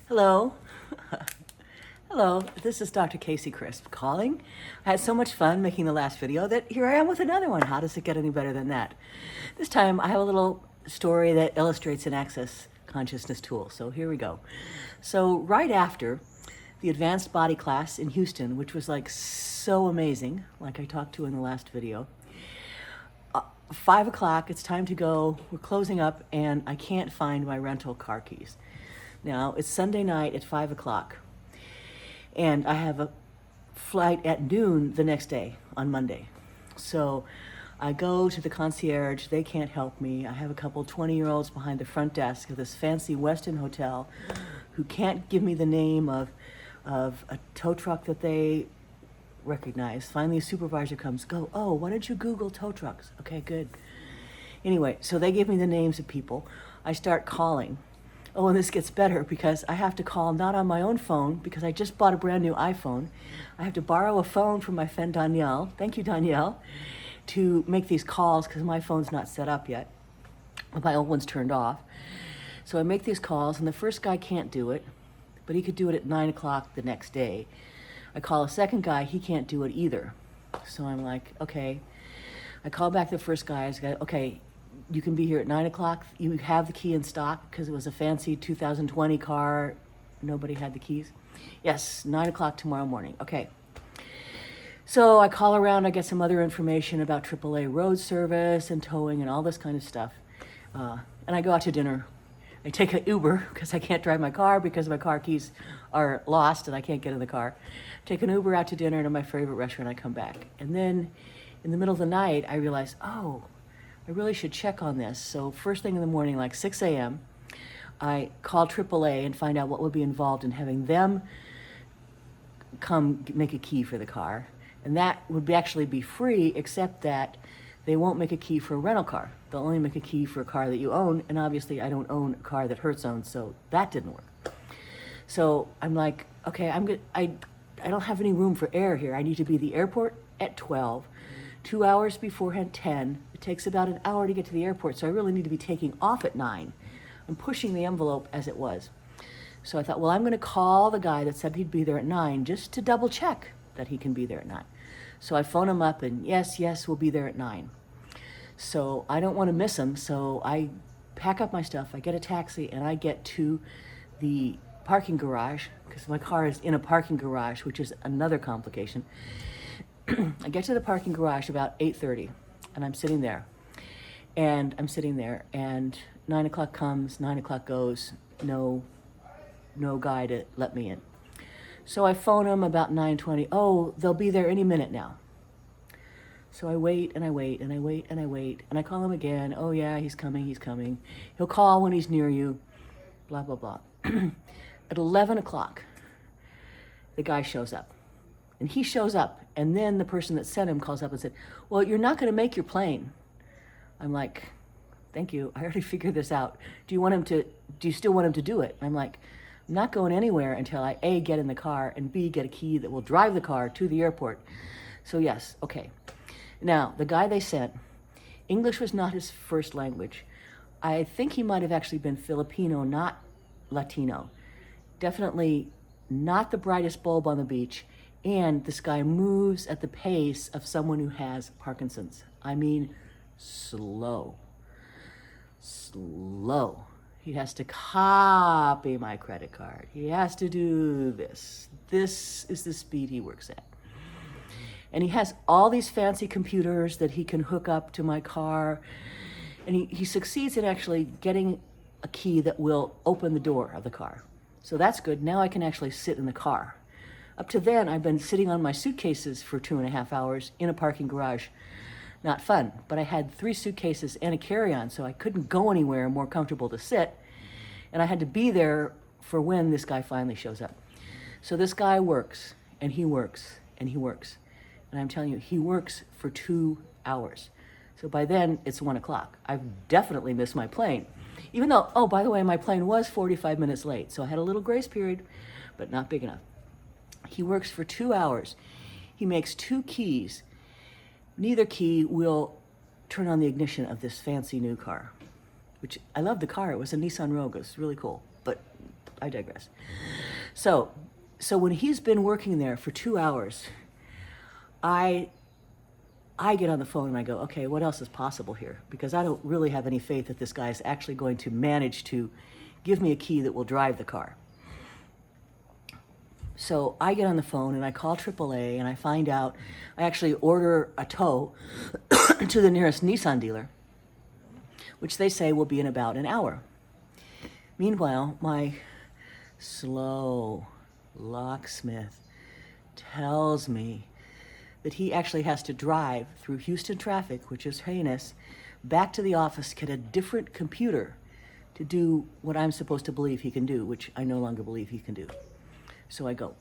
Hello. Hello, this is Dr. Casey Crisp calling. I had so much fun making the last video that here I am with another one. How does it get any better than that? This time I have a little story that illustrates an access consciousness tool. So here we go. So right after the advanced body class in Houston, which was like so amazing, like I talked to in the last video, 5 o'clock, it's time to go. We're closing up and I can't find my rental car keys. Now it's Sunday night at 5 o'clock. And I have a flight at noon the next day on Monday. So I go to the concierge. They can't help me. I have a couple 20-year-olds behind the front desk of this fancy Westin hotel who can't give me the name of a tow truck that they recognize. Finally, a supervisor comes, oh, why don't you Google tow trucks? Okay, good. Anyway, so they give me the names of people. I start calling. Oh, and this gets better because I have to call not on my own phone because I just bought a brand new iPhone. I have to borrow a phone from my friend Danielle. Thank you, Danielle, to make these calls because my phone's not set up yet. My old one's turned off. So I make these calls and the first guy can't do it, but he could do it at 9 o'clock the next day. I call a second guy, he can't do it either. So I'm like, okay. I call back the first guy, I say, okay, you can be here at 9 o'clock. You have the key in stock because it was a fancy 2020 car. Nobody had the keys. Yes, 9 o'clock tomorrow morning. Okay. So I call around. I get some other information about AAA road service and towing and all this kind of stuff. And I go out to dinner. I take an Uber because I can't drive my car because my car keys are lost and I can't get in the car. Take an Uber out to dinner to my favorite restaurant. I come back. And then in the middle of the night, I realize, I really should check on this. So first thing in the morning, like 6 a.m., I call AAA and find out what would be involved in having them come make a key for the car. And that would actually be free, except that they won't make a key for a rental car. They'll only make a key for a car that you own. And obviously I don't own a car that Hertz owns, so that didn't work. So I'm like, okay, I don't have any room for error here. I need to be at the airport at 12. 2 hours beforehand, 10. It takes about an hour to get to the airport, so I really need to be taking off at 9. I'm pushing the envelope as it was. So I thought, well, I'm going to call the guy that said he'd be there at 9 just to double check that he can be there at 9. So I phone him up and yes, we'll be there at 9. So I don't want to miss him, so I pack up my stuff, I get a taxi, and I get to the parking garage because my car is in a parking garage, which is another complication. I get to the parking garage about 8:30, and I'm sitting there, and 9 o'clock comes, 9 o'clock goes, no guy to let me in. So I phone him about 9:20. Oh, they'll be there any minute now. So I wait, and I wait, and I wait, and I wait, and I call him again. Oh yeah, he's coming. He'll call when he's near you, blah, blah, blah. At 11 o'clock, the guy shows up. And he shows up, and then the person that sent him calls up and said, well, you're not going to make your plane. I'm like, thank you. I already figured this out. Do you still want him to do it? I'm like, I'm not going anywhere until I, A, get in the car, and B, get a key that will drive the car to the airport. So yes, okay. Now, the guy they sent, English was not his first language. I think he might have actually been Filipino, not Latino. Definitely not the brightest bulb on the beach. And this guy moves at the pace of someone who has Parkinson's. I mean, slow. He has to copy my credit card. He has to do this. This is the speed he works at. And he has all these fancy computers that he can hook up to my car. And he succeeds in actually getting a key that will open the door of the car. So that's good. Now I can actually sit in the car. Up to then, I've been sitting on my suitcases for 2.5 hours in a parking garage. Not fun, but I had 3 suitcases and a carry-on, so I couldn't go anywhere more comfortable to sit. And I had to be there for when this guy finally shows up. So this guy works, and he works, and he works. And I'm telling you, he works for 2 hours. So by then, it's 1 o'clock. I've definitely missed my plane. Even though, oh, by the way, my plane was 45 minutes late, so I had a little grace period, but not big enough. He works for 2 hours. He makes 2 keys. Neither key will turn on the ignition of this fancy new car, which I love the car. It was a Nissan Rogue. It was really cool, but I digress. So when he's been working there for 2 hours, I get on the phone and I go, okay, what else is possible here? Because I don't really have any faith that this guy is actually going to manage to give me a key that will drive the car. So I get on the phone and I call AAA and I find out, I actually order a tow to the nearest Nissan dealer, which they say will be in about an hour. Meanwhile, my slow locksmith tells me that he actually has to drive through Houston traffic, which is heinous, back to the office, get a different computer to do what I'm supposed to believe he can do, which I no longer believe he can do. So I go,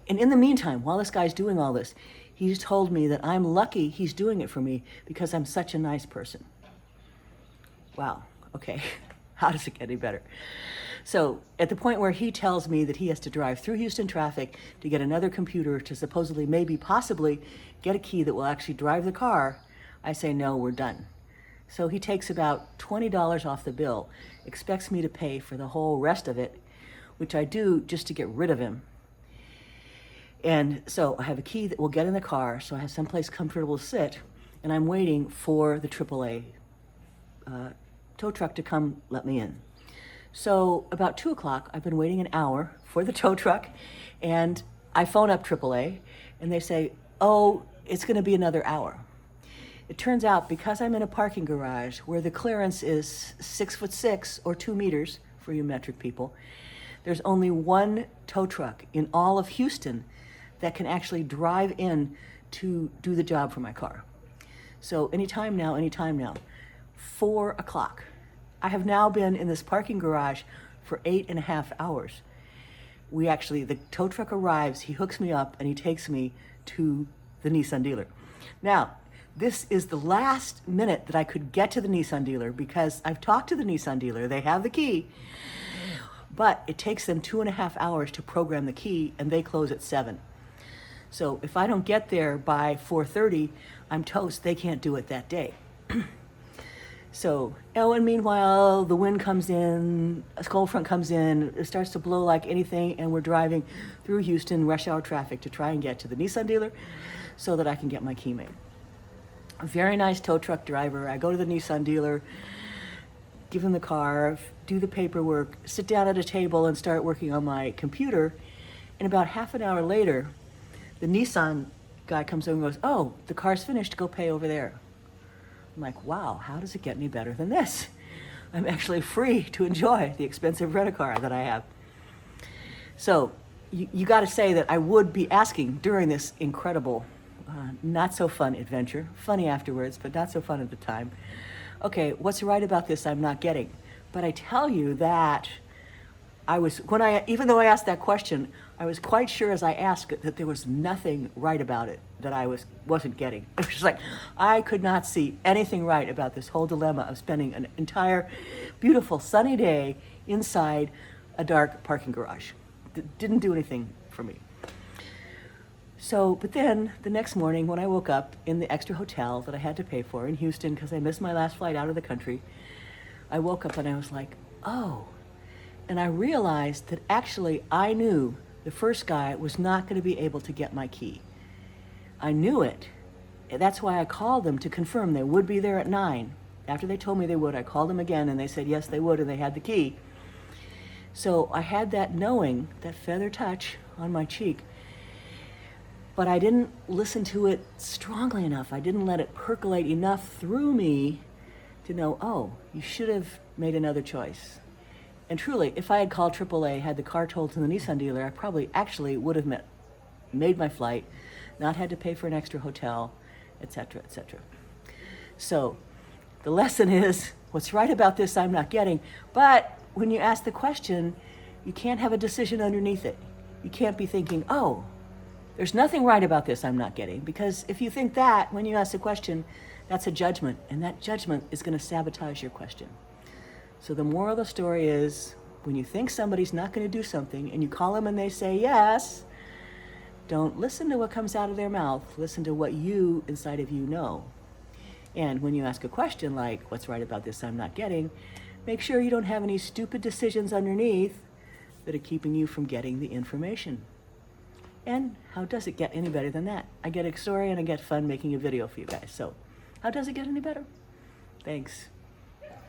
and in the meantime, while this guy's doing all this, he's told me that I'm lucky he's doing it for me because I'm such a nice person. Wow, okay, how does it get any better? So at the point where he tells me that he has to drive through Houston traffic to get another computer to supposedly, maybe, possibly get a key that will actually drive the car, I say, no, we're done. So he takes about $20 off the bill, expects me to pay for the whole rest of it, which I do just to get rid of him. And so I have a key that will get in the car, so I have someplace comfortable to sit, and I'm waiting for the AAA tow truck to come let me in. So about 2 o'clock, I've been waiting an hour for the tow truck, and I phone up AAA, and they say, oh, it's gonna be another hour. It turns out, because I'm in a parking garage where the clearance is 6'6" or 2 meters, for you metric people, there's only one tow truck in all of Houston that can actually drive in to do the job for my car. So anytime now, 4 o'clock. I have now been in this parking garage for 8.5 hours. The tow truck arrives, he hooks me up, and he takes me to the Nissan dealer. Now, this is the last minute that I could get to the Nissan dealer because I've talked to the Nissan dealer, they have the key, but it takes them 2.5 hours to program the key, and they close at 7. So if I don't get there by 4:30, I'm toast. They can't do it that day. So, and meanwhile, the wind comes in, a cold front comes in, it starts to blow like anything, and we're driving through Houston rush hour traffic to try and get to the Nissan dealer so that I can get my key made. A very nice tow truck driver. I go to the Nissan dealer, give him the car, do the paperwork, sit down at a table and start working on my computer. And about half an hour later, the Nissan guy comes over and goes, oh, the car's finished, go pay over there. I'm like, wow, how does it get any better than this? I'm actually free to enjoy the expensive rent-a-car that I have. So you got to say that I would be asking during this incredible, not so fun adventure, funny afterwards, but not so fun at the time. Okay, what's right about this I'm not getting? But I tell you that even though I asked that question, I was quite sure as I asked it that there was nothing right about it that I wasn't getting. It was just like, I could not see anything right about this whole dilemma of spending an entire beautiful sunny day inside a dark parking garage. Didn't do anything for me. So, but then the next morning when I woke up in the extra hotel that I had to pay for in Houston because I missed my last flight out of the country, I woke up and I was like, oh. And I realized that actually I knew the first guy was not going to be able to get my key. I knew it. That's why I called them to confirm they would be there at 9. After they told me they would, I called them again and they said yes they would and they had the key. So I had that knowing, that feather touch on my cheek, but I didn't listen to it strongly enough. I didn't let it percolate enough through me to know, oh, you should have made another choice. And truly, if I had called AAA, had the car towed to the Nissan dealer, I probably actually would have made my flight, not had to pay for an extra hotel, etc., etc. So the lesson is, what's right about this I'm not getting, but when you ask the question, you can't have a decision underneath it. You can't be thinking, oh, there's nothing right about this I'm not getting, because if you think that when you ask the question, that's a judgment, and that judgment is going to sabotage your question. So the moral of the story is, when you think somebody's not going to do something and you call them and they say yes, don't listen to what comes out of their mouth. Listen to what you, inside of you, know. And when you ask a question like, what's right about this I'm not getting, make sure you don't have any stupid decisions underneath that are keeping you from getting the information. And how does it get any better than that? I get a story and I get fun making a video for you guys. So how does it get any better? Thanks.